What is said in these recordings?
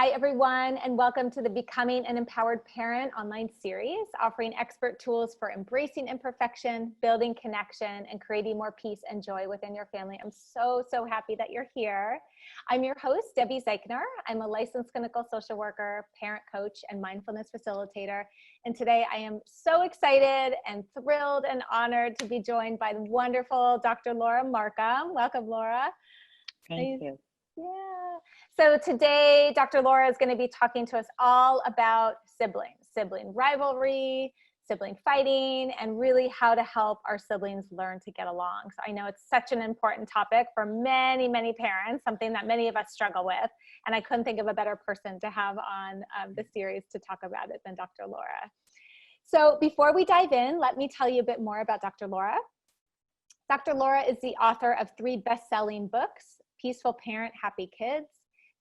Hi, everyone, and welcome to the Becoming an Empowered Parent online series, offering expert tools for embracing imperfection, building connection, and creating more peace and joy within your family. I'm so happy that you're here. I'm your host, Debbie Zeichner. I'm a licensed clinical social worker, parent coach, and mindfulness facilitator. And today I am so excited and thrilled and honored to be joined by the wonderful Dr. Laura Markham. Welcome, Laura. Thank you. Yeah. So today, Dr. Laura is going to be talking to us all about sibling rivalry, sibling fighting, and really how to help our siblings learn to get along. So I know it's such an important topic for many parents, something that many of us struggle with. And I couldn't think of a better person to have on the series to talk about it than Dr. Laura. So before we dive in, let me tell you a bit more about Dr. Laura. Dr. Laura is the author of 3 best-selling books: Peaceful Parent, Happy Kids,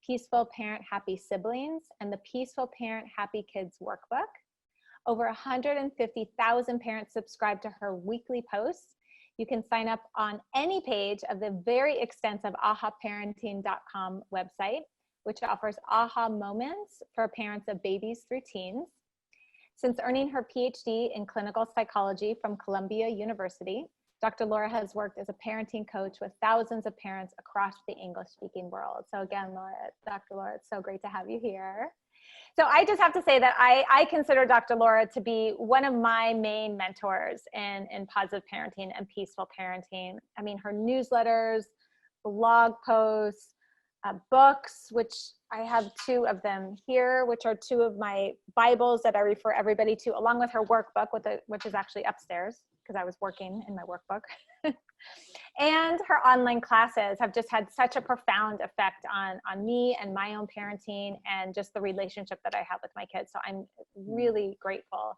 Peaceful Parent, Happy Siblings, and the Peaceful Parent, Happy Kids Workbook. Over 150,000 parents subscribe to her weekly posts. You can sign up on any page of the very extensive ahaparenting.com website, which offers aha moments for parents of babies through teens. Since earning her PhD in clinical psychology from Columbia University, Dr. Laura has worked as a parenting coach with thousands of parents across the English-speaking world. So again, Dr. Laura, it's so great to have you here. So I just have to say that I consider Dr. Laura to be one of my main mentors in positive parenting and peaceful parenting. I mean, her newsletters, blog posts, books, which I have 2 of them here, which are 2 of my Bibles that I refer everybody to, along with her workbook, which is actually upstairs, because I was working in my workbook. And her online classes have just had such a profound effect on me and my own parenting and just the relationship that I have with my kids. So I'm really grateful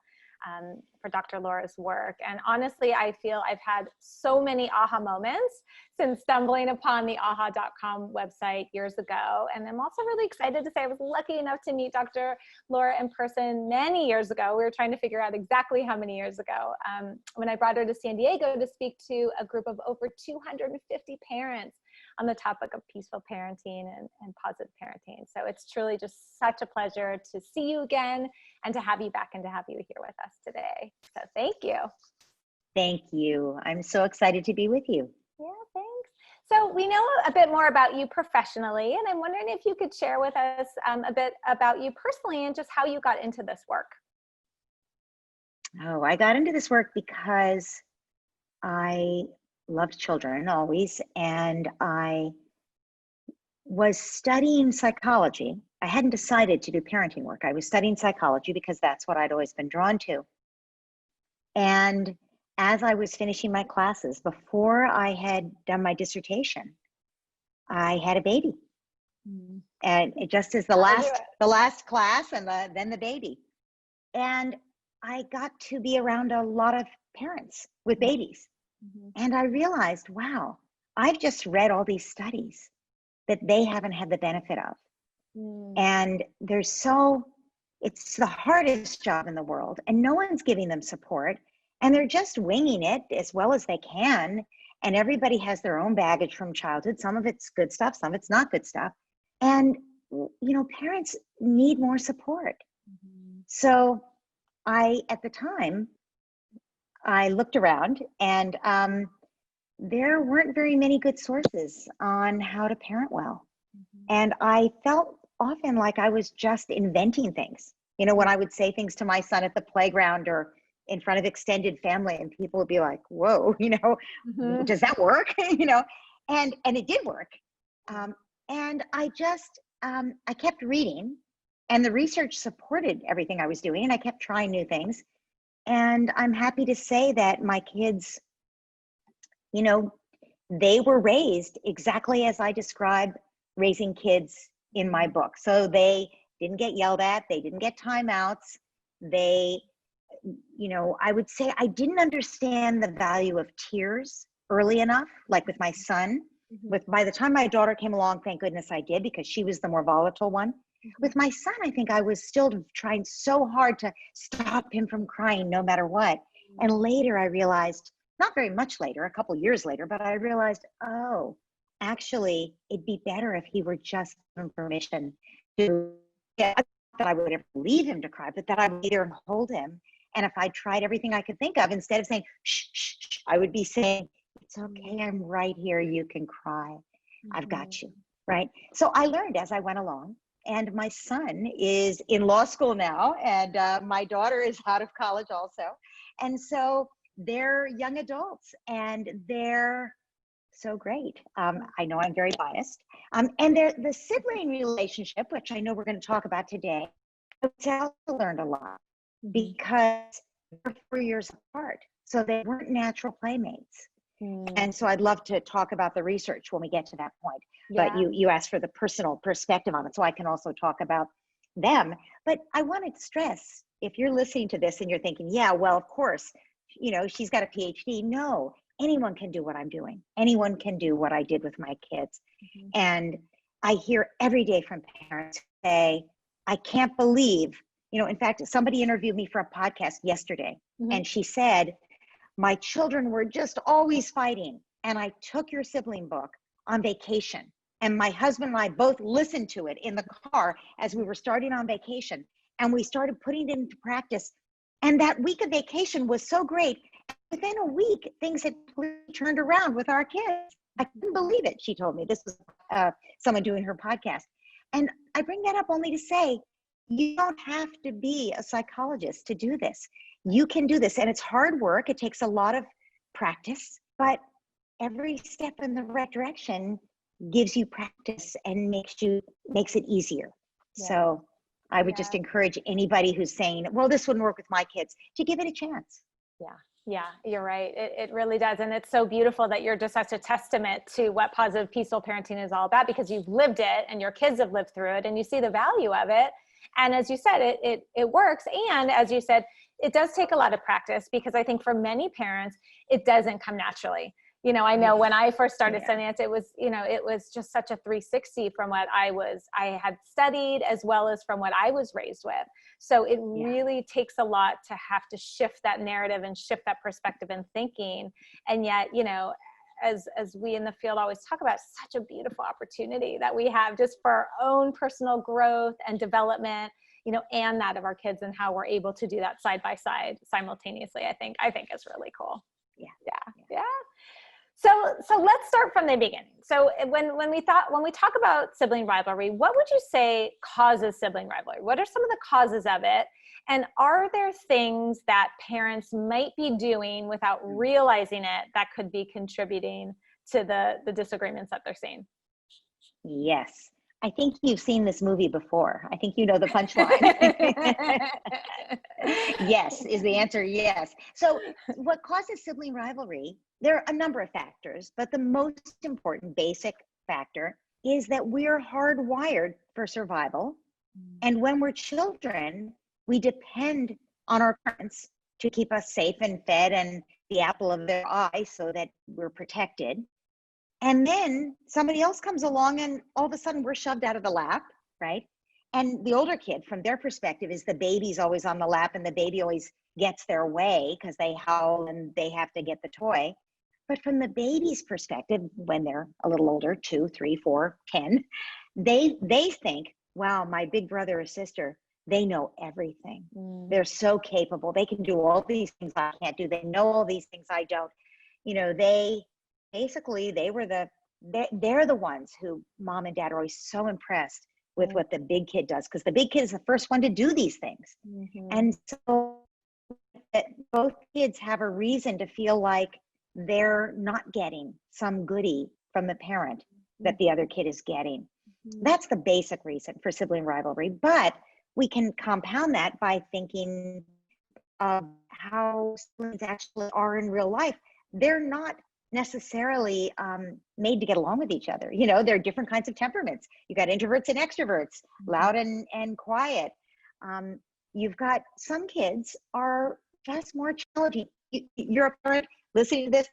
for Dr. Laura's work. And honestly, I feel I've had so many aha moments since stumbling upon the aha.com website years ago. And I'm also really excited to say I was lucky enough to meet Dr. Laura in person many years ago. We were trying to figure out exactly how many years ago, when I brought her to San Diego to speak to a group of over 250 parents on the topic of peaceful parenting and positive parenting. So it's truly just such a pleasure to see you again and to have you back and to have you here with us today. So thank you. Thank you. I'm so excited to be with you. Yeah, thanks. So we know a bit more about you professionally, and I'm wondering if you could share with us a bit about you personally and just how you got into this work. Oh, I got into this work because I loved children always, and I was studying psychology. I hadn't decided to do parenting work. I was studying psychology because that's what I'd always been drawn to. And as I was finishing my classes, before I had done my dissertation, I had a baby. And it just as the last class and then the baby. And I got to be around a lot of parents with babies. And I realized, wow, I've just read all these studies that they haven't had the benefit of. And it's the hardest job in the world, and no one's giving them support, and they're just winging it as well as they can. And everybody has their own baggage from childhood. Some of it's good stuff, some of it's not good stuff. And, parents need more support. So at the time, I looked around, and there weren't very many good sources on how to parent well. And I felt often like I was just inventing things. When I would say things to my son at the playground or in front of extended family, and people would be like, whoa, does that work? And it did work. And I just, I kept reading, and the research supported everything I was doing, and I kept trying new things. And I'm happy to say that my kids, they were raised exactly as I describe raising kids in my book. So they didn't get yelled at, they didn't get timeouts. They, I would say I didn't understand the value of tears early enough, like with my son. By the time my daughter came along, thank goodness I did, because she was the more volatile one. With my son, I think I was still trying so hard to stop him from crying no matter what. And later I realized, not very much later, a couple years later, but I realized, oh, actually, it'd be better if he were just given permission to Yeah, not that I would ever leave him to cry, but that I would be there and hold him. And if I tried everything I could think of, instead of saying, shh, shh, shh, I would be saying, it's okay, I'm right here, you can cry. I've got you, right? So I learned as I went along. And my son is in law school now, and my daughter is out of college also. And so they're young adults, and they're so great. I know I'm very biased. And the sibling relationship, which I know we're going to talk about today, I also learned a lot because they're 4 years apart. So they weren't natural playmates. And so I'd love to talk about the research when we get to that point. But you asked for the personal perspective on it, so I can also talk about them. But I want to stress, if you're listening to this and you're thinking, yeah, well, of course, she's got a PhD. No, anyone can do what I'm doing. Anyone can do what I did with my kids. And I hear every day from parents say, I can't believe, in fact, somebody interviewed me for a podcast yesterday, and she said, my children were just always fighting. And I took your sibling book on vacation. And my husband and I both listened to it in the car as we were starting on vacation. And we started putting it into practice. And that week of vacation was so great. Within a week, things had completely turned around with our kids. I couldn't believe it, she told me. This was someone doing her podcast. And I bring that up only to say, you don't have to be a psychologist to do this. You can do this, and it's hard work. It takes a lot of practice, but every step in the right direction gives you practice and makes it easier. So I would just encourage anybody who's saying, well, this wouldn't work with my kids, to give it a chance. Yeah, you're right. It really does. And it's so beautiful that you're just such a testament to what positive, peaceful parenting is all about, because you've lived it and your kids have lived through it and you see the value of it. And as you said, it works. And as you said, it does take a lot of practice, because I think for many parents, it doesn't come naturally. I know when I first started studying it was, it was just such a 360 from what I had studied, as well as from what I was raised with. So it really takes a lot to have to shift that narrative and shift that perspective and thinking. And yet, as we in the field always talk about, such a beautiful opportunity that we have just for our own personal growth and development, and that of our kids, and how we're able to do that side by side simultaneously. I think is really cool. Yeah. So let's start from the beginning. So when we talk about sibling rivalry, what would you say causes sibling rivalry? What are some of the causes of it? And are there things that parents might be doing without realizing it that could be contributing to the disagreements that they're seeing? Yes. I think you've seen this movie before. I think you know the punchline. Yes, is the answer. Yes. So what causes sibling rivalry? There are a number of factors, but the most important basic factor is that we're hardwired for survival. And when we're children, we depend on our parents to keep us safe and fed and the apple of their eye so that we're protected. And then somebody else comes along and all of a sudden we're shoved out of the lap, right? And the older kid, from their perspective, is the baby's always on the lap and the baby always gets their way because they howl and they have to get the toy. But from the baby's perspective, when they're a little older, 2, 3, 4, 10, they think, wow, my big brother or sister, they know everything. They're so capable. They can do all these things I can't do. They know all these things I don't. They're the ones who mom and dad are always so impressed with what the big kid does, because the big kid is the first one to do these things. And so that both kids have a reason to feel like they're not getting some goodie from the parent that the other kid is getting. That's the basic reason for sibling rivalry. But we can compound that by thinking of how siblings actually are in real life. They're not necessarily made to get along with each other. There are different kinds of temperaments. You've got introverts and extroverts, loud and quiet. You've got some kids are just more challenging. You're a parent listening to this,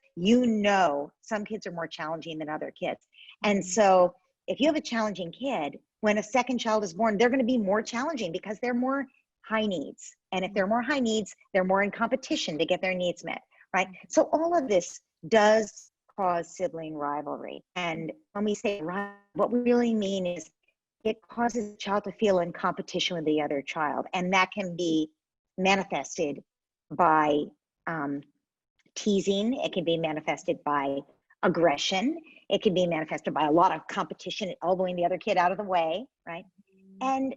some kids are more challenging than other kids. And so if you have a challenging kid, when a second child is born, they're going to be more challenging because they're more high needs. And if they're more high needs, they're more in competition to get their needs met, right? So all of this does cause sibling rivalry. And when we say rivalry, what we really mean is it causes the child to feel in competition with the other child. And that can be manifested by teasing. It can be manifested by aggression. It can be manifested by a lot of competition, elbowing the other kid out of the way, right? And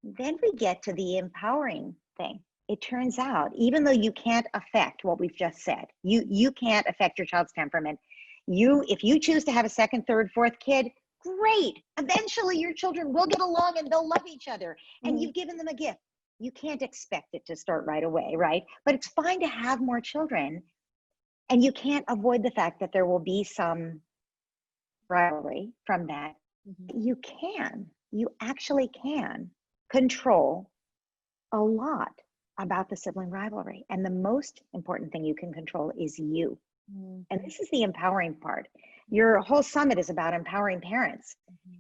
then we get to the empowering thing. It turns out, even though you can't affect what we've just said, you can't affect your child's temperament. If you choose to have a second, third, fourth kid, great. Eventually your children will get along and they'll love each other. And you've given them a gift. You can't expect it to start right away, right? But it's fine to have more children. And you can't avoid the fact that there will be some rivalry from that. You actually can control a lot about the sibling rivalry. And the most important thing you can control is you. And this is the empowering part. Your whole summit is about empowering parents.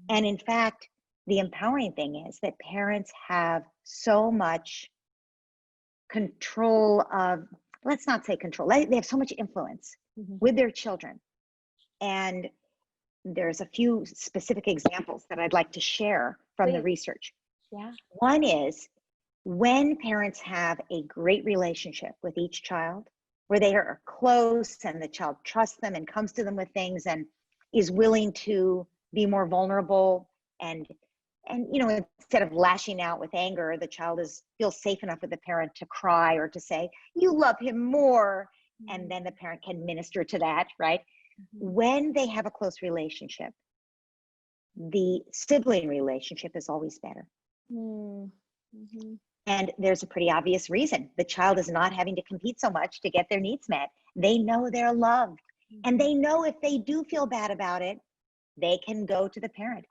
And in fact, the empowering thing is that parents have so much control of, let's not say control, they have so much influence with their children. And there's a few specific examples that I'd like to share from the research. One is when parents have a great relationship with each child, where they are close and the child trusts them and comes to them with things and is willing to be more vulnerable, and instead of lashing out with anger, the child feels safe enough with the parent to cry or to say, you love him more. And then the parent can minister to that, right? When they have a close relationship, the sibling relationship is always better. And there's a pretty obvious reason. The child is not having to compete so much to get their needs met. They know they're loved. And they know if they do feel bad about it, they can go to the parent.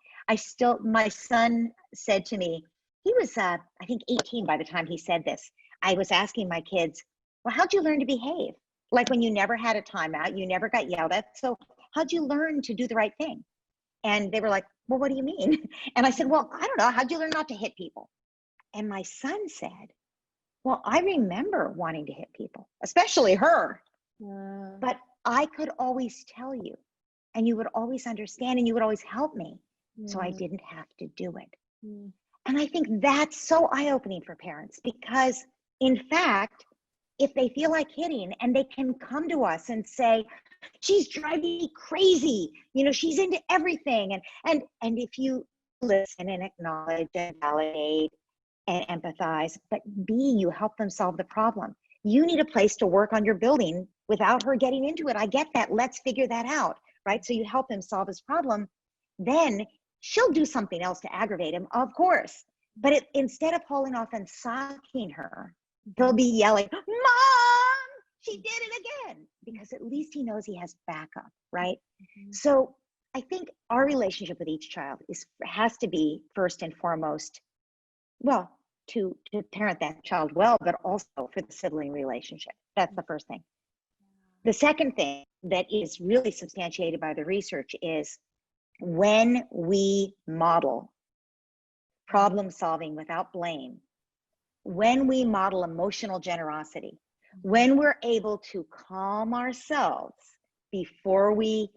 My son said to me, he was, I think 18 by the time he said this. I was asking my kids, well, how'd you learn to behave? Like when you never had a timeout, you never got yelled at. So how'd you learn to do the right thing? And they were like, well, what do you mean? And I said, well, I don't know. How'd you learn not to hit people? And my son said, well, I remember wanting to hit people, especially her. But I could always tell you, and you would always understand, and you would always help me. So I didn't have to do it. And I think that's so eye-opening for parents, because in fact, if they feel like hitting and they can come to us and say, she's driving me crazy, she's into everything. And if you listen and acknowledge and validate and empathize, but B, you help them solve the problem. You need a place to work on your building without her getting into it. I get that. Let's figure that out, right? So you help him solve his problem. Then she'll do something else to aggravate him, of course. But instead of pulling off and socking her, he'll be yelling, Mom, she did it again, because at least he knows he has backup, right? So I think our relationship with each child has to be first and foremost, well, to parent that child well, but also for the sibling relationship. That's the first thing. The second thing that is really substantiated by the research is when we model problem solving without blame, when we model emotional generosity, when we're able to calm ourselves before we,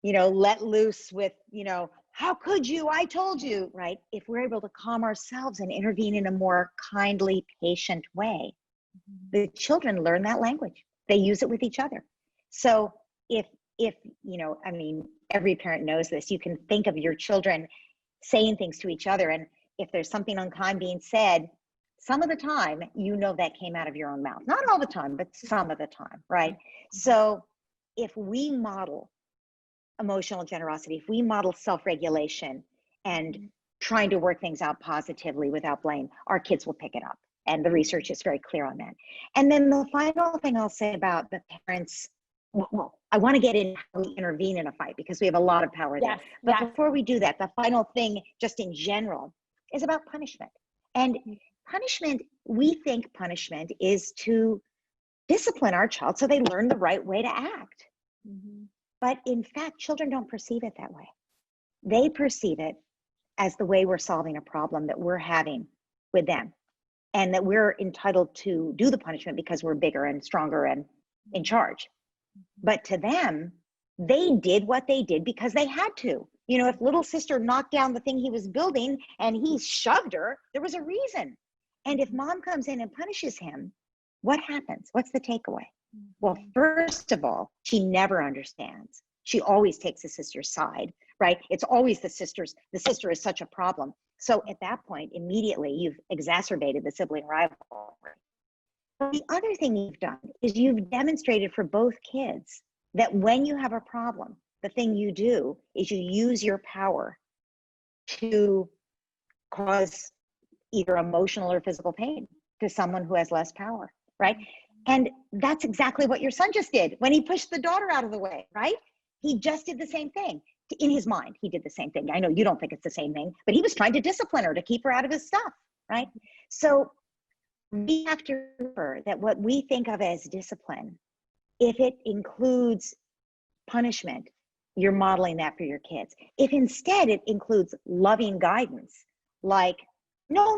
let loose with, how could you? I told you, right? If we're able to calm ourselves and intervene in a more kindly, patient way, the children learn that language. They use it with each other. So if every parent knows this, you can think of your children saying things to each other. And if there's something unkind being said, some of the time, that came out of your own mouth. Not all the time, but some of the time, right? So if we model emotional generosity, if we model self-regulation and trying to work things out positively without blame, our kids will pick it up. And the research is very clear on that. And then the final thing I'll say about the parents, well, I want to get in how we intervene in a fight, because we have a lot of power there. But before we do that, the final thing, just in general, is about punishment. And punishment, we think punishment is to discipline our child so they learn the right way to act. But in fact, children don't perceive it that way. They perceive it as the way we're solving a problem that we're having with them, and that we're entitled to do the punishment because we're bigger and stronger and in charge. But to them, they did what they did because they had to. You know, if little sister knocked down the thing he was building and he shoved her, there was a reason. And if mom comes in and punishes him, what happens? What's the takeaway? Well, first of all, she never understands. She always takes the sister's side, right? It's always the sister is such a problem. So at that point, immediately you've exacerbated the sibling rivalry. But the other thing you've done is you've demonstrated for both kids that when you have a problem, the thing you do is you use your power to cause either emotional or physical pain to someone who has less power, right? And that's exactly what your son just did when he pushed the daughter out of the way, right? He just did the same thing. In his mind, he did the same thing. I know you don't think it's the same thing, but he was trying to discipline her to keep her out of his stuff, right? So we have to remember that what we think of as discipline, if it includes punishment, you're modeling that for your kids. If instead it includes loving guidance, like, no,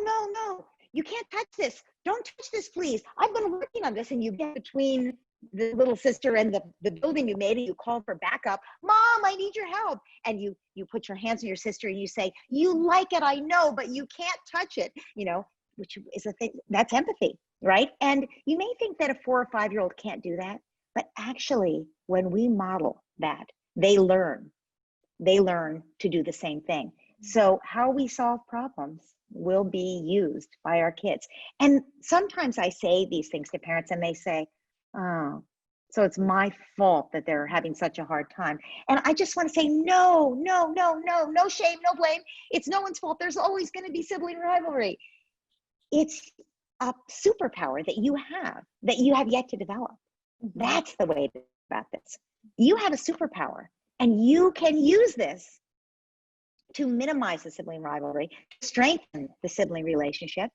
you can't touch this. Don't touch this, please. I've been working on this. And you get between the little sister and the building you made and you call for backup. Mom, I need your help. And you put your hands on your sister and you say, you like it, I know, but you can't touch it, you know, which is a thing, that's empathy, right? And you may think that a 4 or 5-year-old can't do that, but actually when we model that, they learn to do the same thing. So how we solve problems will be used by our kids. And sometimes I say these things to parents and they say, oh, so it's my fault that they're having such a hard time. And I just want to say, no shame, no blame. It's no one's fault. There's always going to be sibling rivalry. It's a superpower that you have yet to develop. That's the way to think about this. You have a superpower and you can use this to minimize the sibling rivalry, strengthen the sibling relationship,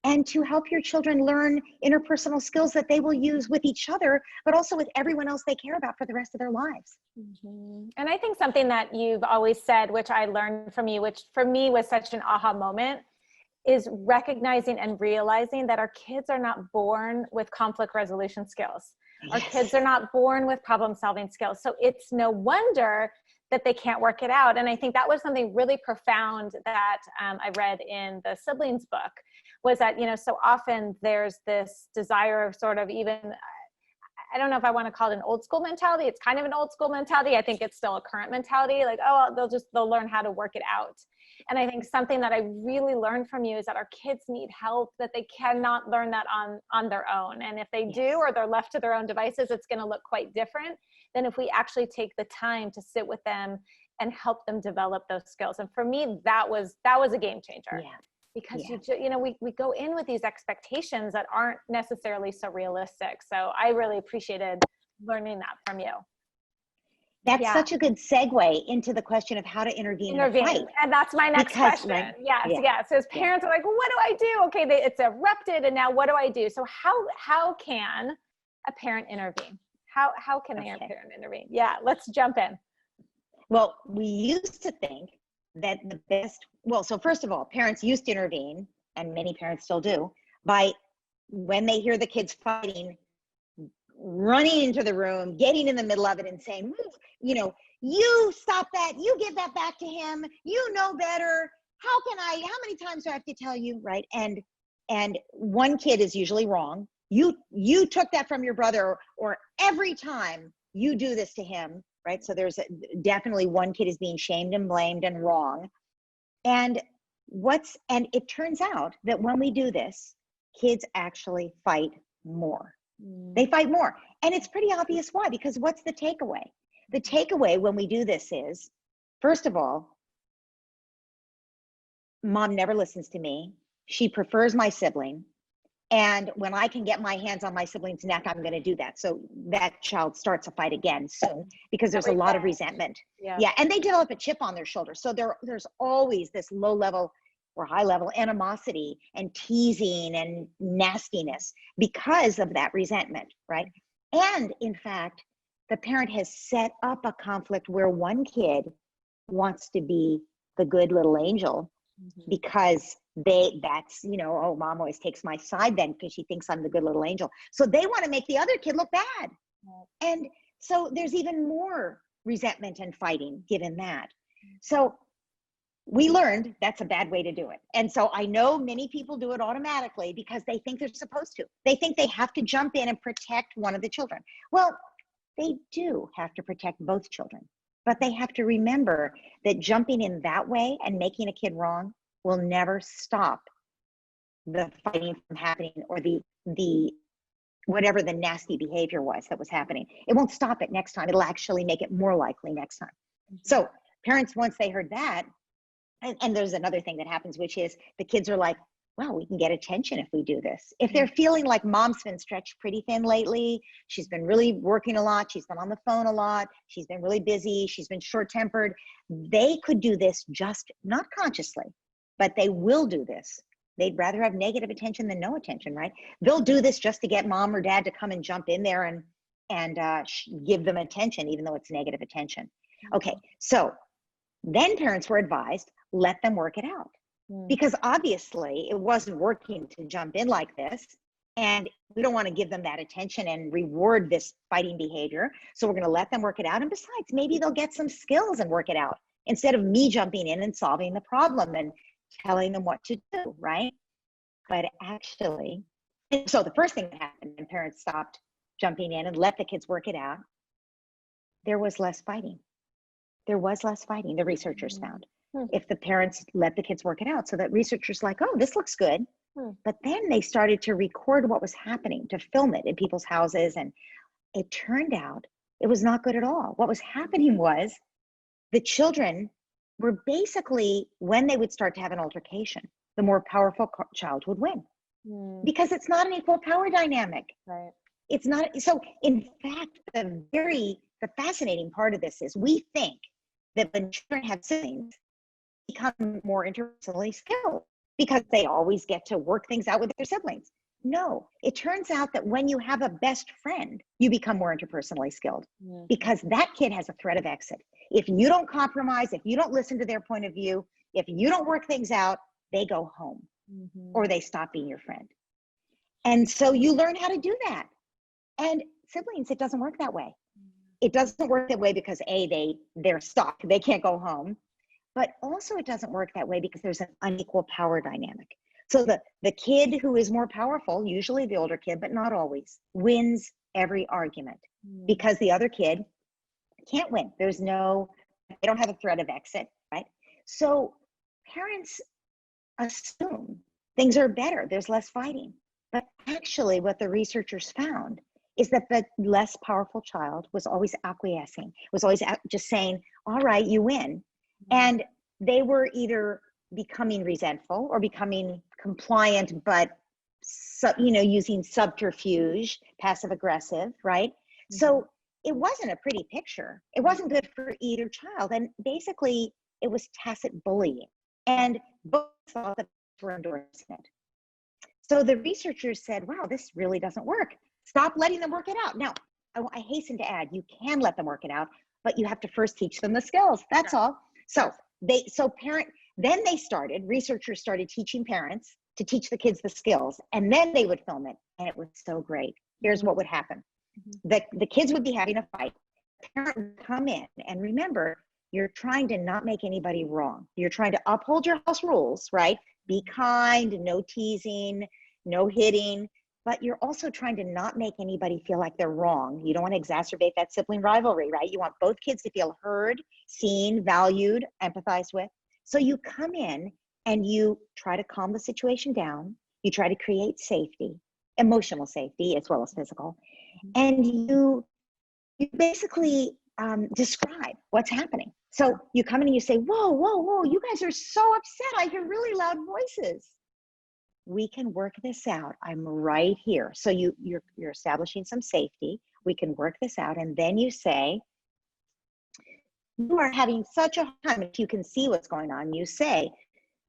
and to help your children learn interpersonal skills that they will use with each other, but also with everyone else they care about for the rest of their lives. And I think something that you've always said, which I learned from you, which for me was such an aha moment, is recognizing and realizing that our kids are not born with conflict resolution skills. Our kids are not born with problem solving skills. So it's no wonder that they can't work it out. And I think that was something really profound that I read in the siblings book, was that, you know, so often there's this desire of sort of even, I don't know if I want to call it an old school mentality. It's kind of an old school mentality. I think it's still a current mentality, like, oh, they'll learn how to work it out. And I think something that I really learned from you is that our kids need help, that they cannot learn that on their own. And if they do, or they're left to their own devices, it's going to look quite different than if we actually take the time to sit with them and help them develop those skills. And for me, that was a game changer. Because you know, we go in with these expectations that aren't necessarily so realistic. So I really appreciated learning that from you. That's such a good segue into the question of how to intervene in a fight. And that's my next question. Right? Yes. So as parents are like, well, what do I do? Okay, it's erupted, and now what do I do? So how can a parent intervene? How can a parent intervene? Yeah, let's jump in. Well, we used to think that so first of all, parents used to intervene, and many parents still do, by when they hear the kids fighting, running into the room, getting in the middle of it and saying, you know, you stop that, you give that back to him, you know better, how many times do I have to tell you, right? And one kid is usually wrong. You took that from your brother, or every time you do this to him, right? So there's definitely one kid is being shamed and blamed and wrong. And it turns out that when we do this, kids actually fight more. They fight more. And it's pretty obvious why, because what's the takeaway? The takeaway when we do this is, first of all, mom never listens to me. She prefers my sibling. And when I can get my hands on my sibling's neck, I'm going to do that. So that child starts a fight again soon, because there's a lot of resentment. Yeah. And they develop a chip on their shoulder. So there's always this low level or high level animosity and teasing and nastiness because of that resentment, right? And in fact, the parent has set up a conflict where one kid wants to be the good little angel because that's, you know, oh, mom always takes my side then because she thinks I'm the good little angel. So they want to make the other kid look bad. And so there's even more resentment and fighting given that. So we learned that's a bad way to do it. And so I know many people do it automatically because they think they're supposed to. They think they have to jump in and protect one of the children. Well, they do have to protect both children, but they have to remember that jumping in that way and making a kid wrong will never stop the fighting from happening, or the whatever the nasty behavior was that was happening. It won't stop it next time. It'll actually make it more likely next time. So parents, once they heard that, and there's another thing that happens, which is the kids are like, wow, we can get attention if we do this. If they're feeling like mom's been stretched pretty thin lately, she's been really working a lot, she's been on the phone a lot, she's been really busy, she's been short-tempered, they could do this just not consciously, but they will do this. They'd rather have negative attention than no attention, right? They'll do this just to get mom or dad to come and jump in there and give them attention, even though it's negative attention. Okay, so then parents were advised, let them work it out. Because obviously it wasn't working to jump in like this. And we don't want to give them that attention and reward this fighting behavior. So we're going to let them work it out. And besides, maybe they'll get some skills and work it out instead of me jumping in and solving the problem and telling them what to do, right? But actually, so the first thing that happened when parents stopped jumping in and let the kids work it out, there was less fighting. There was less fighting, the researchers found, if the parents let the kids work it out. So that researchers like, oh, this looks good. But then they started to record what was happening, to film it in people's houses. And it turned out it was not good at all. What was happening was the children were basically, when they would start to have an altercation, the more powerful child would win. Because it's not an equal power dynamic. Right. It's not. So in fact, the fascinating part of this is we think that when children have siblings, become more interpersonally skilled because they always get to work things out with their siblings. No, it turns out that when you have a best friend, you become more interpersonally skilled because that kid has a threat of exit. If you don't compromise, if you don't listen to their point of view, if you don't work things out, they go home or they stop being your friend. And so you learn how to do that. And siblings, it doesn't work that way. It doesn't work that way because they're stuck, they can't go home. But also it doesn't work that way because there's an unequal power dynamic. So the kid who is more powerful, usually the older kid, but not always, wins every argument because the other kid can't win. They don't have a threat of exit, right? So parents assume things are better, there's less fighting. But actually what the researchers found is that the less powerful child was always acquiescing, was always just saying, all right, you win. And they were either becoming resentful or becoming compliant, but using subterfuge, passive aggressive, right? So it wasn't a pretty picture. It wasn't good for either child. And basically it was tacit bullying. And both thought that they were endorsing it. So the researchers said, wow, this really doesn't work. Stop letting them work it out. Now, I hasten to add, you can let them work it out, but you have to first teach them the skills. That's all. So researchers started teaching parents to teach the kids the skills, and then they would film it, and it was so great. Here's what would happen. The kids would be having a fight. The parent would come in, and remember, you're trying to not make anybody wrong. You're trying to uphold your house rules, right? Be kind, no teasing, no hitting, but you're also trying to not make anybody feel like they're wrong. You don't want to exacerbate that sibling rivalry, right? You want both kids to feel heard, seen, valued, empathized with. So you come in and you try to calm the situation down. You try to create safety, emotional safety as well as physical. And you basically describe what's happening. So you come in and you say, whoa, you guys are so upset. I hear really loud voices. We can work this out. I'm right here. So you're establishing some safety. We can work this out. And then you say, you are having such a hard time. If you can see what's going on, you say,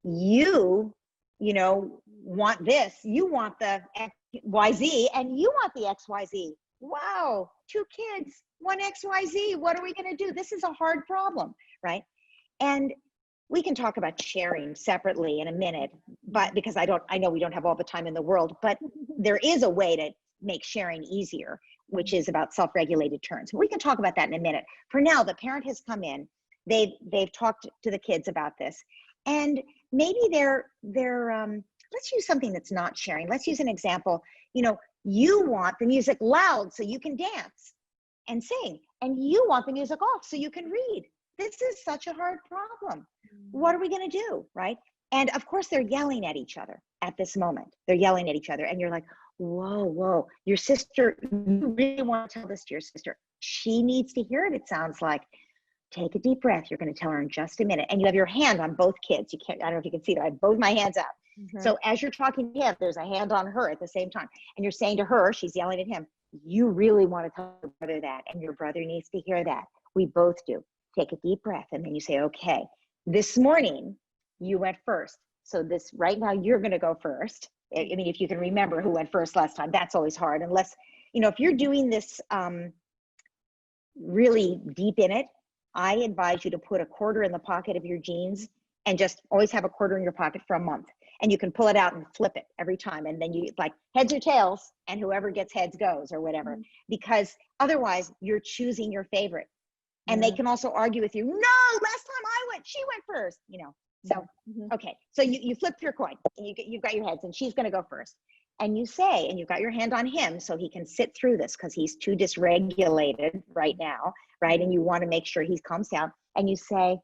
you want this. You want the XYZ and you want the XYZ. Wow, 2 kids, 1 XYZ. What are we going to do? This is a hard problem, right? And we can talk about sharing separately in a minute, but because I know we don't have all the time in the world, but there is a way to make sharing easier, which is about self-regulated turns. We can talk about that in a minute. For now, the parent has come in, they've talked to the kids about this, and maybe they're let's use something that's not sharing. Let's use an example. You know, you want the music loud so you can dance and sing, and you want the music off so you can read. This is such a hard problem. What are we going to do, right? And of course, they're yelling at each other at this moment. They're yelling at each other, and you're like, whoa, your sister, you really want to tell this to your sister. She needs to hear it, it sounds like. Take a deep breath. You're going to tell her in just a minute. And you have your hand on both kids. You can't, I don't know if you can see that. I have both my hands out. Mm-hmm. So as you're talking to him, there's a hand on her at the same time. And you're saying to her, she's yelling at him, you really want to tell your brother that. And your brother needs to hear that. We both do. Take a deep breath. And then you say, okay, this morning you went first. So this right now, you're going to go first. I mean, if you can remember who went first last time, that's always hard. Unless, you know, if you're doing this really deep in it, I advise you to put a quarter in the pocket of your jeans and just always have a quarter in your pocket for a month. And you can pull it out and flip it every time. And then you like heads or tails, and whoever gets heads goes or whatever, because otherwise you're choosing your favorite. And they can also argue with you. No, last time I went, she went first, you know. So, okay. So you flip your coin and you've got your heads, and she's going to go first. And you say, and you've got your hand on him so he can sit through this because he's too dysregulated right now, right? And you want to make sure he calms down. And you say,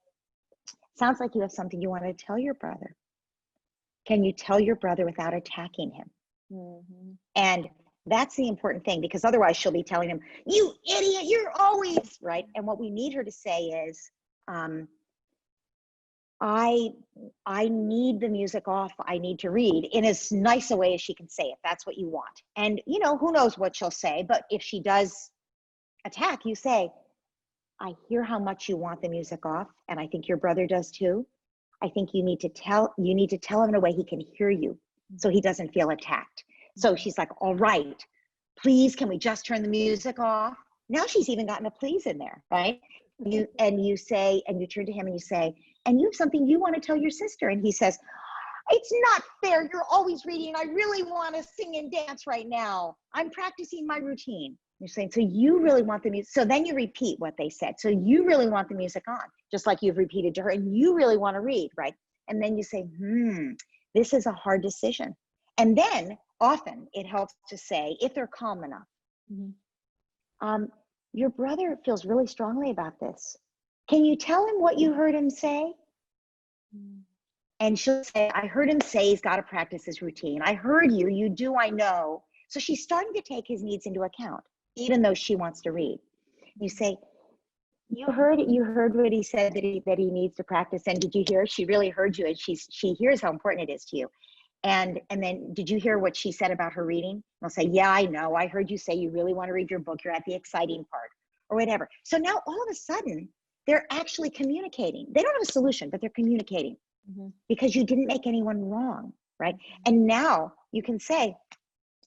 sounds like you have something you want to tell your brother. Can you tell your brother without attacking him? And that's the important thing, because otherwise she'll be telling him, you idiot, you're always right. And what we need her to say is, I need the music off. I need to read in as nice a way as she can say it. That's what you want. And, you know, who knows what she'll say, but if she does attack, you say, I hear how much you want the music off. And I think your brother does too. I think you need to tell him in a way he can hear you so he doesn't feel attacked. So she's like, all right, please, can we just turn the music off? Now she's even gotten a please in there, right? You say, and you turn to him and you say, and you have something you want to tell your sister. And he says, it's not fair. You're always reading. I really want to sing and dance right now. I'm practicing my routine. You're saying, so you really want the music. So then you repeat what they said. So you really want the music on, just like you've repeated to her, and you really want to read, right? And then you say, this is a hard decision. And then often it helps to say, if they're calm enough, your brother feels really strongly about this. Can you tell him what you heard him say? And she'll say, I heard him say he's got to practice his routine. I heard you, you do, I know. So she's starting to take his needs into account, even though she wants to read. You say, you heard what he said that he needs to practice. And did you hear? She really heard you, and she hears how important it is to you. And then, did you hear what she said about her reading? And I'll say, yeah, I know. I heard you say you really want to read your book. You're at the exciting part or whatever. So now all of a sudden, they're actually communicating. They don't have a solution, but they're communicating because you didn't make anyone wrong, right? And now you can say,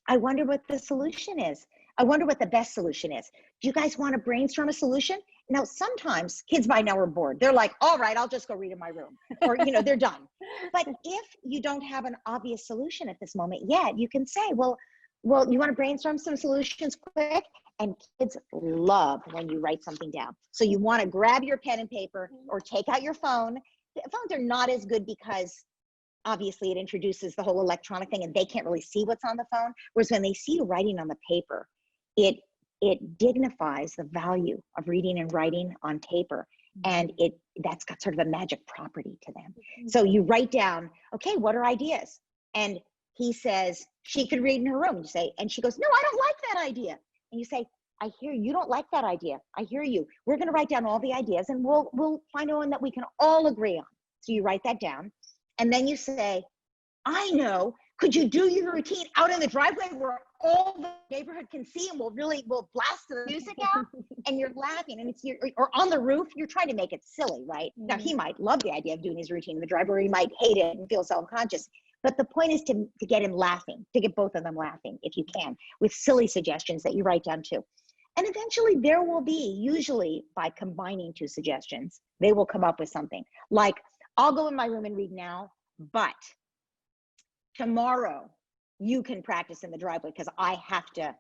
I wonder what the solution is. I wonder what the best solution is. Do you guys want to brainstorm a solution? Now, sometimes kids by now are bored. They're like, all right, I'll just go read in my room, or, you know, they're done. But if you don't have an obvious solution at this moment yet, you can say, well, you want to brainstorm some solutions quick? And kids love when you write something down. So you want to grab your pen and paper or take out your phone. Phones are not as good because obviously it introduces the whole electronic thing and they can't really see what's on the phone. Whereas when they see you writing on the paper, it dignifies the value of reading and writing on paper. And that's got sort of a magic property to them. So you write down, okay, what are ideas? And he says, she could read in her room. You say, and she goes, no, I don't like that idea. And you say, I hear you don't like that idea. I hear you. We're going to write down all the ideas and we'll find one that we can all agree on. So you write that down. And then you say, I know, could you do your routine out in the driveway where all the neighborhood can see and we'll blast the music out? And you're laughing and or on the roof, you're trying to make it silly, right? Now he might love the idea of doing his routine in the driveway, or he might hate it and feel self-conscious. But the point is to get him laughing, to get both of them laughing if you can, with silly suggestions that you write down too. And eventually there will be, usually by combining two suggestions, they will come up with something like, I'll go in my room and read now, but tomorrow you can practice in the driveway because I have to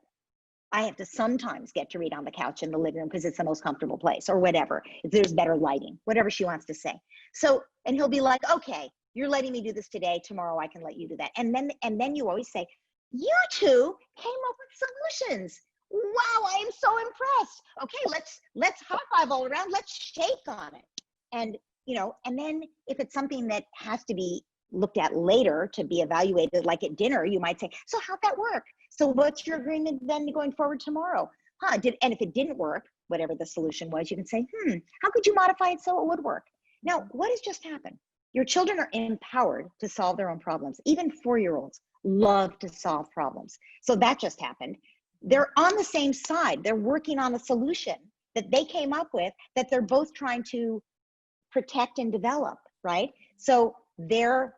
I have to sometimes get to read on the couch in the living room because it's the most comfortable place or whatever. If there's better lighting, whatever she wants to say. So, and he'll be like, okay, you're letting me do this today. Tomorrow I can let you do that. And then you always say, you two came up with solutions. Wow, I am so impressed. Okay, let's high five all around. Let's shake on it. And, you know, and then if it's something that has to be looked at later to be evaluated, like at dinner, you might say, so how'd that work? So what's your agreement then going forward tomorrow? And if it didn't work, whatever the solution was, you can say, how could you modify it so it would work? Now, what has just happened? Your children are empowered to solve their own problems. Even 4-year-olds love to solve problems. So that just happened. They're on the same side. They're working on a solution that they came up with that they're both trying to protect and develop, right? So their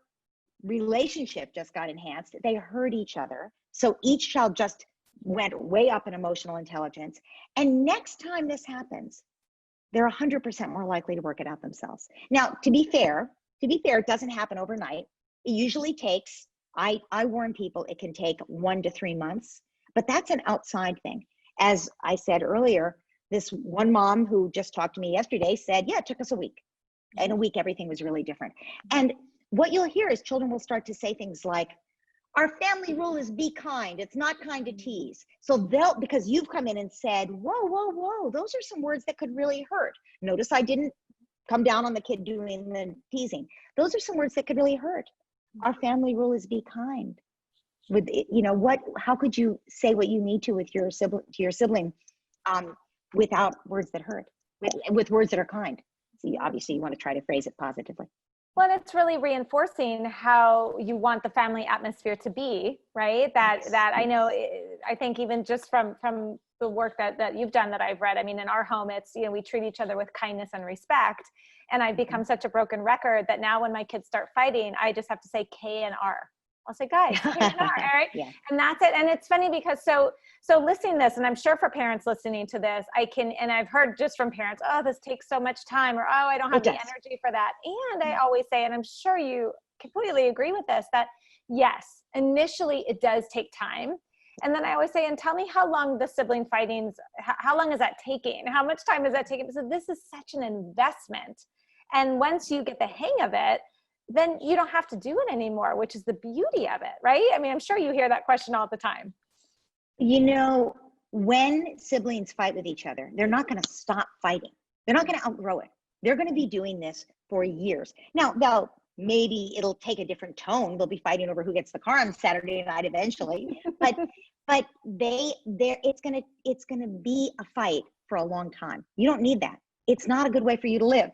relationship just got enhanced. They heard each other. So each child just went way up in emotional intelligence. And next time this happens, they're 100% more likely to work it out themselves. Now, to be fair, it doesn't happen overnight. It usually takes, I warn people, it can take 1 to 3 months, but that's an outside thing. As I said earlier, this one mom who just talked to me yesterday said, yeah, it took us a week. In a week, everything was really different. And what you'll hear is children will start to say things like, our family rule is be kind. It's not kind to tease. So because you've come in and said, whoa, those are some words that could really hurt. Notice I didn't come down on the kid doing the teasing. Those are some words that could really hurt. Our family rule is be kind. With, you know, how could you say what you need to with your sibling without words that hurt, with words that are kind? So obviously you want to try to phrase it positively. Well, it's really reinforcing how you want the family atmosphere to be, right? That I know, I think even just from the work that you've done that I've read, I mean, in our home, it's, you know, we treat each other with kindness and respect. And I've become such a broken record that now when my kids start fighting, I just have to say K and R. I'll say, guys, K and R, all right? Yeah. And that's it. And it's funny because so listening to this, and I'm sure for parents listening to this, and I've heard just from parents, oh, this takes so much time, or, oh, I don't have the energy for that. And I always say, and I'm sure you completely agree with this, that yes, initially it does take time. And then I always say, and tell me how long the sibling fightings, how long is that taking? How much time is that taking? So this is such an investment. And once you get the hang of it, then you don't have to do it anymore, which is the beauty of it, right? I mean, I'm sure you hear that question all the time. You know, when siblings fight with each other, they're not going to stop fighting. They're not going to outgrow it. They're going to be doing this for years. Now, maybe it'll take a different tone. They'll be fighting over who gets the car on Saturday night eventually, but it's going to be a fight for a long time. You don't need that. It's not a good way for you to live.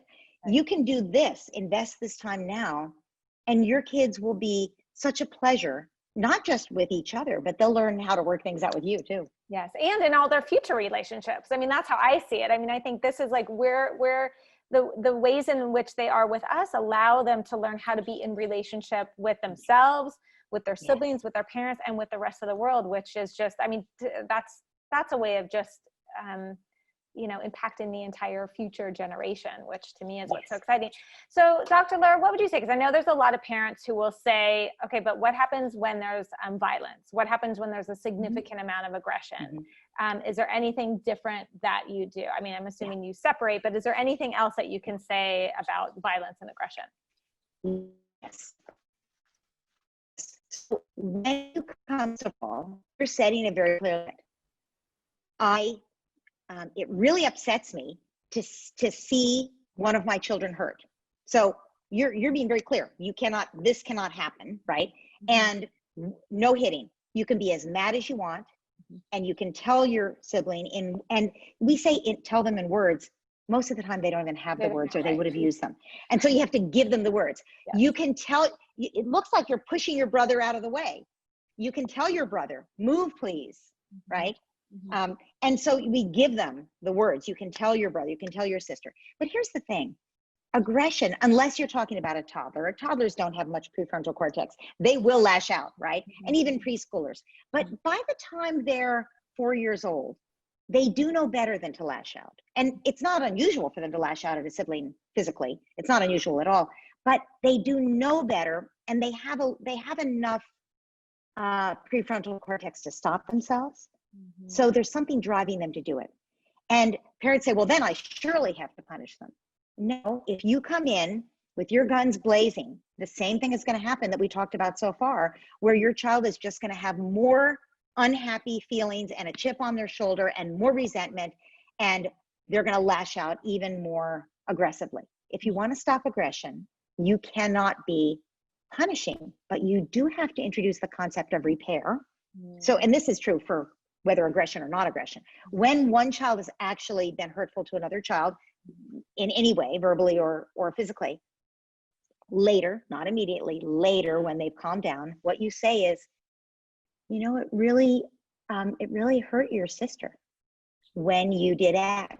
You can do this, invest this time now, and your kids will be such a pleasure, not just with each other, but they'll learn how to work things out with you too. Yes, and in all their future relationships. I mean, that's how I see it. I mean, I think this is like where the ways in which they are with us allow them to learn how to be in relationship with themselves, with their siblings, with their parents, and with the rest of the world, which is just, I mean, that's a way of just, you know, impacting the entire future generation, which to me is what's so exciting. So Dr. Laura, what would you say? Because I know there's a lot of parents who will say, okay, but what happens when there's violence? What happens when there's a significant amount of aggression? Is there anything different that you do? I mean, I'm assuming you separate, but is there anything else that you can say about violence and aggression? Yes. So when you come to Paul, you're setting it very clearly. It really upsets me to see one of my children hurt. So you're being very clear. This cannot happen, right? And no hitting. You can be as mad as you want, and you can tell your sibling and we say tell them in words. Most of the time they don't even have the words, or they would have used them. And so you have to give them the words. Yes. You can tell, it looks like you're pushing your brother out of the way. You can tell your brother, move please, right? And so we give them the words. You can tell your brother, you can tell your sister. But here's the thing, aggression, unless you're talking about a toddler, toddlers don't have much prefrontal cortex. They will lash out, right? And even preschoolers. But by the time they're 4 years old, they do know better than to lash out. And it's not unusual for them to lash out at a sibling physically. It's not unusual at all. But they do know better, and they have enough prefrontal cortex to stop themselves. Mm-hmm. So there's something driving them to do it. And parents say, well, then I surely have to punish them. No, if you come in with your guns blazing, the same thing is going to happen that we talked about so far, where your child is just going to have more unhappy feelings and a chip on their shoulder and more resentment, and they're going to lash out even more aggressively. If you want to stop aggression, you cannot be punishing, but you do have to introduce the concept of repair. So, and this is true for whether aggression or not aggression. When one child has actually been hurtful to another child in any way, verbally or physically, later, not immediately, later when they've calmed down, what you say is, you know, it really hurt your sister when you did X.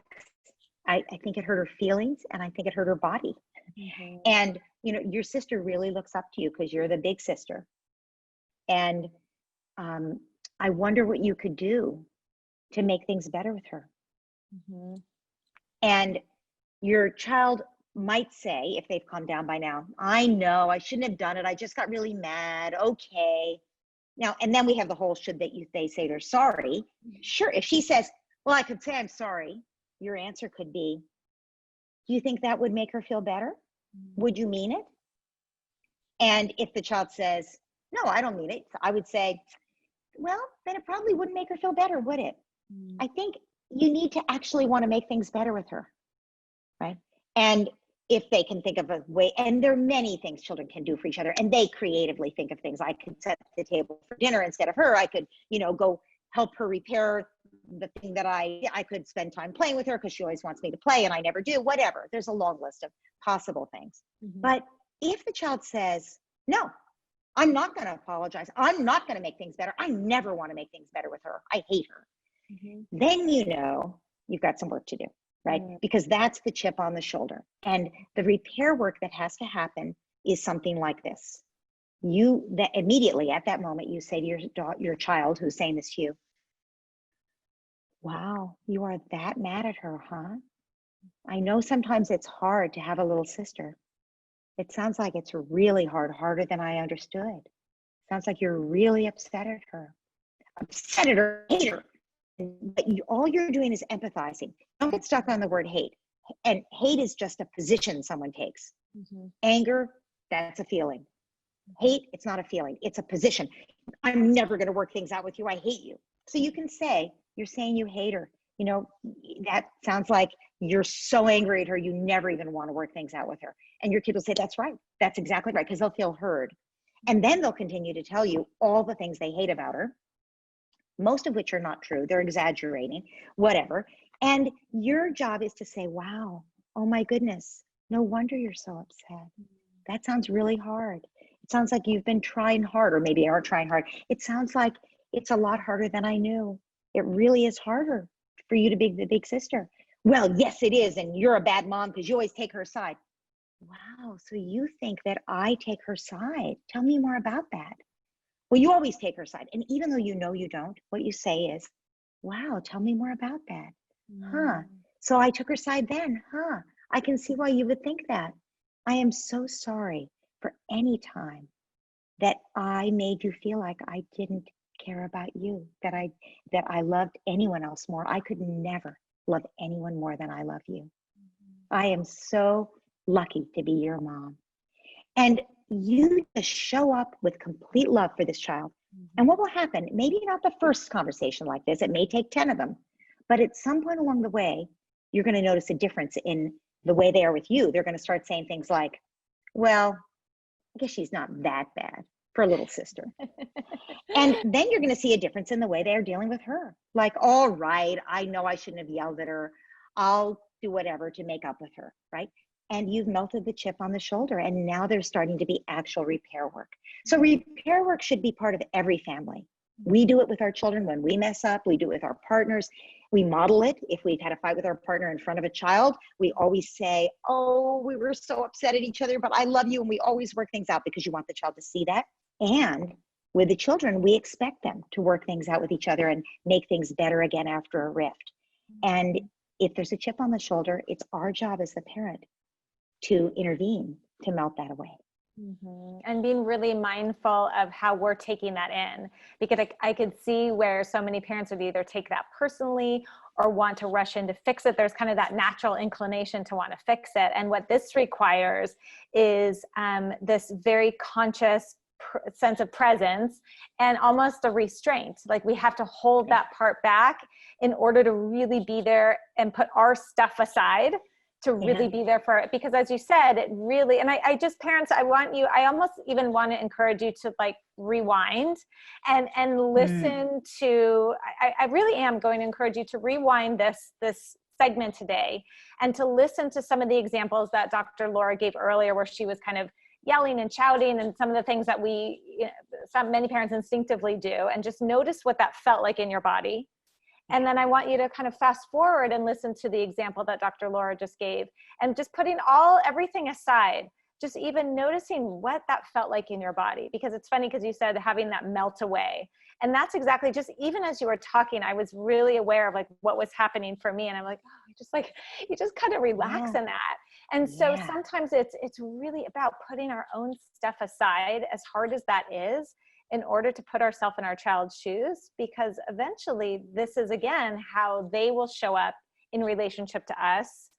I think it hurt her feelings, and I think it hurt her body. Mm-hmm. And, you know, your sister really looks up to you because you're the big sister. And I wonder what you could do to make things better with her. Mm-hmm. And your child might say, if they've calmed down by now, I know I shouldn't have done it. I just got really mad. Okay. Now, and then we have the whole they say they're sorry. Sure. If she says, well, I could say I'm sorry, your answer could be, do you think that would make her feel better? Would you mean it? And if the child says, no, I don't mean it, I would say, well, then it probably wouldn't make her feel better, would it? I think you need to actually want to make things better with her, right? And if they can think of a way, and there are many things children can do for each other, and they creatively think of things. I could set the table for dinner instead of her. I could, you know, go help her repair the thing that I could spend time playing with her because she always wants me to play and I never do, whatever. There's a long list of possible things. Mm-hmm. But if the child says, no, I'm not going to apologize, I'm not going to make things better, I never want to make things better with her, I hate her, mm-hmm. then you know you've got some work to do, right? Mm-hmm. Because that's the chip on the shoulder. And the repair work that has to happen is something like this. That immediately at that moment, you say to your child who's saying this to you, wow, you are that mad at her, huh? I know sometimes it's hard to have a little sister. It sounds like it's really hard, harder than I understood. Sounds like you're really upset at her, hate her. But all you're doing is empathizing. Don't get stuck on the word hate. And hate is just a position someone takes. Mm-hmm. Anger, that's a feeling. Hate, it's not a feeling, it's a position. I'm never going to work things out with you. I hate you. So you can say, you're saying you hate her. You know, that sounds like you're so angry at her, you never even want to work things out with her. And your kid will say, that's right. That's exactly right. Because they'll feel heard. And then they'll continue to tell you all the things they hate about her, most of which are not true. They're exaggerating, whatever. And your job is to say, wow, oh my goodness, no wonder you're so upset. That sounds really hard. It sounds like you've been trying hard, or maybe you are trying hard. It sounds like it's a lot harder than I knew. It really is harder for you to be the big sister. Well, yes, it is. And you're a bad mom because you always take her side. Wow, so you think that I take her side? Tell me more about that. Well, you always take her side. And even though you know you don't, what you say is, wow, tell me more about that. Huh, so I took her side then, huh? I can see why you would think that. I am so sorry for any time that I made you feel like I didn't care about you, that I loved anyone else more. I could never love anyone more than I love you. I am so lucky to be your mom. And you just show up with complete love for this child. And what will happen? Maybe not the first conversation like this, it may take 10 of them, but at some point along the way, you're going to notice a difference in the way they are with you. They're going to start saying things like, well, I guess she's not that bad for a little sister. And then you're going to see a difference in the way they're dealing with her. Like, all right, I know I shouldn't have yelled at her. I'll do whatever to make up with her, right? And you've melted the chip on the shoulder, and now there's starting to be actual repair work. So repair work should be part of every family. We do it with our children when we mess up. We do it with our partners. We model it. If we've had a fight with our partner in front of a child, we always say, oh, we were so upset at each other, but I love you. And we always work things out because you want the child to see that. And with the children, we expect them to work things out with each other and make things better again after a rift. And if there's a chip on the shoulder, it's our job as the parent to intervene, to melt that away. And being really mindful of how we're taking that in, because I could see where so many parents would either take that personally or want to rush in to fix it. There's kind of that natural inclination to want to fix it. And what this requires is this very conscious sense of presence and almost a restraint. Like we have to hold that part back in order to really be there and put our stuff aside to really be there for it. Because as you said, it really, and I just, parents, I almost even want to encourage you to like rewind and listen to, I really am going to encourage you to rewind this segment today and to listen to some of the examples that Dr. Laura gave earlier, where she was kind of yelling and shouting and some of the things that many parents instinctively do, and just notice what that felt like in your body. And then I want you to kind of fast forward and listen to the example that Dr. Laura just gave, and just putting everything aside, just even noticing what that felt like in your body. Because it's funny, because you said having that melt away. And that's exactly, just even as you were talking, I was really aware of like what was happening for me. And I'm like, oh, you just kind of relax in that. And so sometimes it's really about putting our own stuff aside, as hard as that is, in order to put ourselves in our child's shoes, because eventually this is, again, how they will show up in relationship to us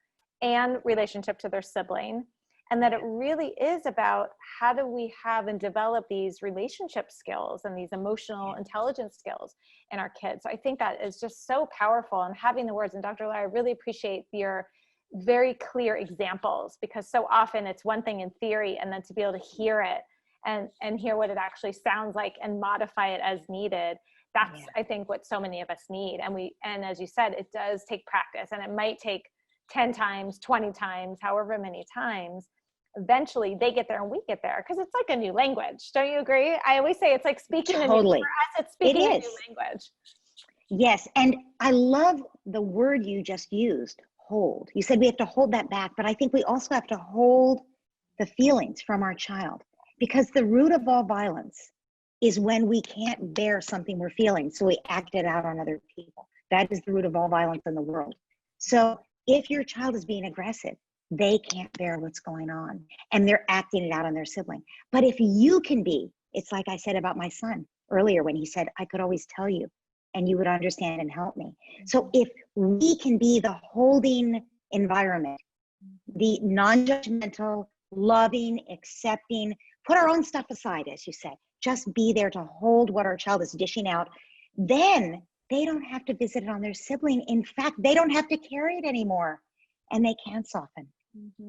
and relationship to their sibling. And that it really is about how do we have and develop these relationship skills and these emotional intelligence skills in our kids. So I think that is just so powerful, and having the words. And Dr. Laura, I really appreciate your very clear examples, because so often it's one thing in theory, and then to be able to hear it and hear what it actually sounds like and modify it as needed. That's, I think, what so many of us need. And as you said, it does take practice, and it might take 10 times, 20 times, however many times. Eventually they get there and we get there, because it's like a new language. Don't you agree? I always say it's like speaking a new, for us, it's speaking a new language. Yes. And I love the word you just used, hold. You said we have to hold that back, but I think we also have to hold the feelings from our child. Because the root of all violence is when we can't bear something we're feeling, so we act it out on other people. That is the root of all violence in the world. So if your child is being aggressive, they can't bear what's going on, and they're acting it out on their sibling. But if you can be, it's like I said about my son earlier when he said, I could always tell you, and you would understand and help me. So if we can be the holding environment, the non-judgmental, loving, accepting, put our own stuff aside, as you said, just be there to hold what our child is dishing out, then they don't have to visit it on their sibling. In fact, they don't have to carry it anymore, and they can soften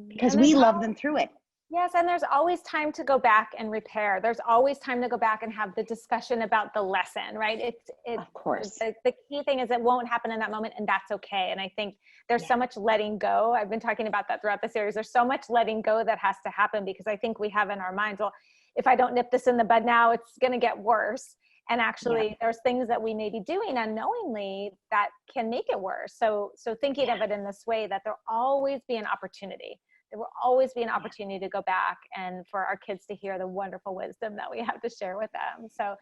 because we love them through it. Yes, and there's always time to go back and repair. There's always time to go back and have the discussion about the lesson, right? Of course. The key thing is it won't happen in that moment, and that's okay. And I think there's so much letting go. I've been talking about that throughout the series. There's so much letting go that has to happen, because I think we have in our minds, well, if I don't nip this in the bud now, it's going to get worse. And actually there's things that we may be doing unknowingly that can make it worse. So thinking of it in this way, that there'll always be an opportunity. There will always be an opportunity to go back and for our kids to hear the wonderful wisdom that we have to share with them. So,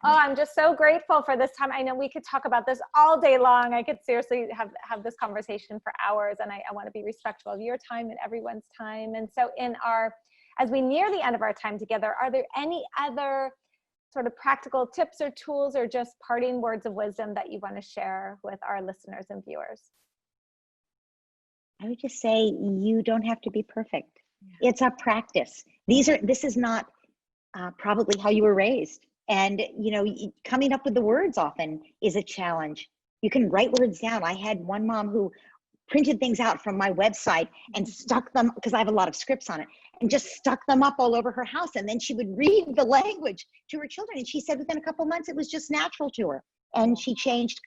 I'm just so grateful for this time. I know we could talk about this all day long. I could seriously have this conversation for hours, and I want to be respectful of your time and everyone's time. And so as we near the end of our time together, are there any other sort of practical tips or tools or just parting words of wisdom that you want to share with our listeners and viewers? I would just say you don't have to be perfect. It's a practice. This is not probably how you were raised. And, coming up with the words often is a challenge. You can write words down. I had one mom who printed things out from my website and stuck them, because I have a lot of scripts on it, and just stuck them up all over her house. And then she would read the language to her children. And she said within a couple of months, it was just natural to her. And she changed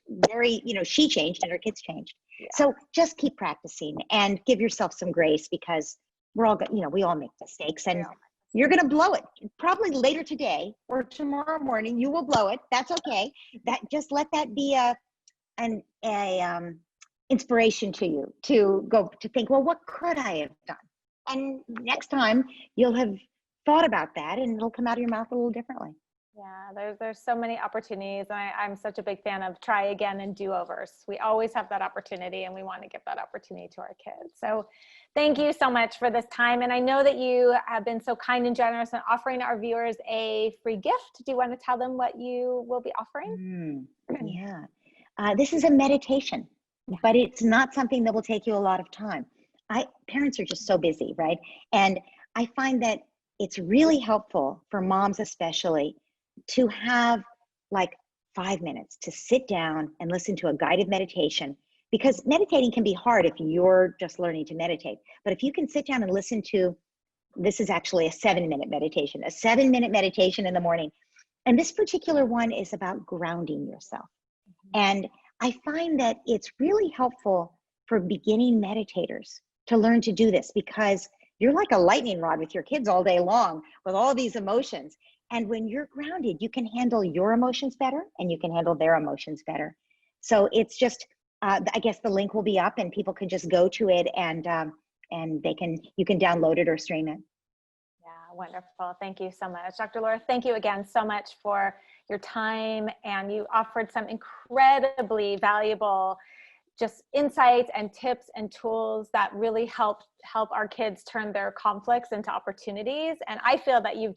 she changed and her kids changed. Yeah. So just keep practicing and give yourself some grace, because we're all, we all make mistakes, and you're going to blow it. Probably later today or tomorrow morning, you will blow it. That's okay. Just let that be an inspiration to you to go to think, well, what could I have done? And next time you'll have thought about that, and it'll come out of your mouth a little differently. There's so many opportunities, and I'm such a big fan of try again and do-overs. We always have that opportunity, and we want to give that opportunity to our kids. So thank you so much for this time. And I know that you have been so kind and generous in offering our viewers a free gift. Do you want to tell them what you will be offering? Yeah. This is a meditation, but it's not something that will take you a lot of time. Parents are just so busy, right? And I find that it's really helpful for moms especially to have like 5 minutes to sit down and listen to a guided meditation, because meditating can be hard if you're just learning to meditate. But if you can sit down and listen to, this is actually a 7-minute meditation, a 7-minute meditation in the morning. And this particular one is about grounding yourself. And I find that it's really helpful for beginning meditators to learn to do this, because you're like a lightning rod with your kids all day long with all these emotions. And when you're grounded, you can handle your emotions better and you can handle their emotions better. So it's just, I guess the link will be up and people can just go to it, and you can download it or stream it. Yeah, wonderful. Thank you so much. Dr. Laura, thank you again so much for your time, and you offered some incredibly valuable just insights and tips and tools that really help our kids turn their conflicts into opportunities. And I feel that you've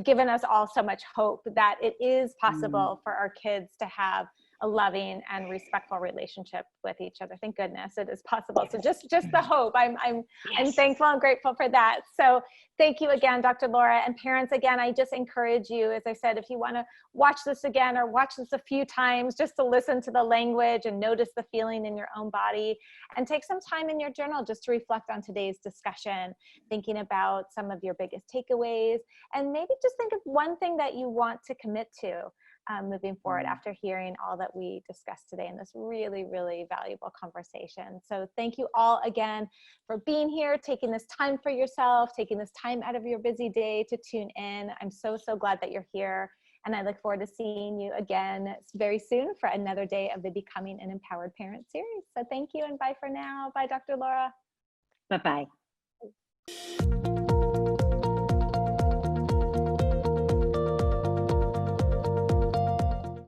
given us all so much hope that it is possible for our kids to have a loving and respectful relationship with each other. Thank goodness it is possible. So just the hope. I'm thankful and grateful for that. So thank you again, Dr. Laura. And parents, again, I just encourage you, as I said, if you want to watch this again or watch this a few times, just to listen to the language and notice the feeling in your own body, and take some time in your journal just to reflect on today's discussion, thinking about some of your biggest takeaways, and maybe just think of one thing that you want to commit to moving forward after hearing all that we discussed today in this really, really valuable conversation. So thank you all again for being here, taking this time for yourself, taking this time out of your busy day to tune in. I'm so, so glad that you're here. And I look forward to seeing you again very soon for another day of the Becoming an Empowered Parent series. So thank you, and bye for now. Bye, Dr. Laura. Bye-bye.